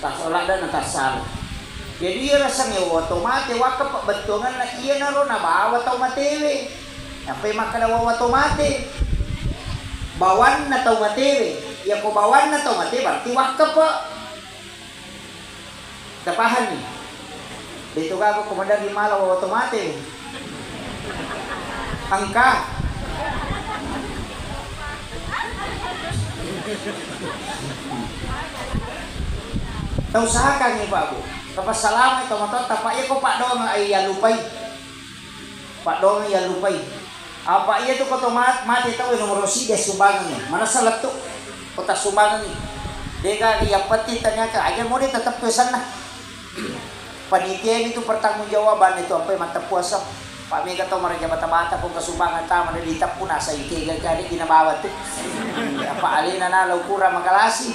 tas wala na natasal. Jadi iya rasanya watomate waka bentungan na iya na ro na bawa tau matewe. Sampai makalawa watomate. Bawan na tau matewe. Ya ko bawan na tau matewe berarti waka pa. Tapahan ni. Dito ka ako kumandang himala watomate. Angka. Tahu usahakan nih Pak Bu. Kapasalamat ito matot tapaya ko Pak dong ay yalupay. Pak dong ay yalupay. Apa iya tuh ko mati tahu nomor si des sumbangan niya. Mana salat tuh? Kota sumbangan ni. Deka yang pati tanya ka aja mau dia tetap pesan lah. Panitia itu pertanggungjawaban itu sampai mata puasa. Pak Mega tahu mereka bata-bata kung kasumbangan tama na ditap po nasa ikigan kaya ginabawat to. Apa alin na nalaw kura magalasi.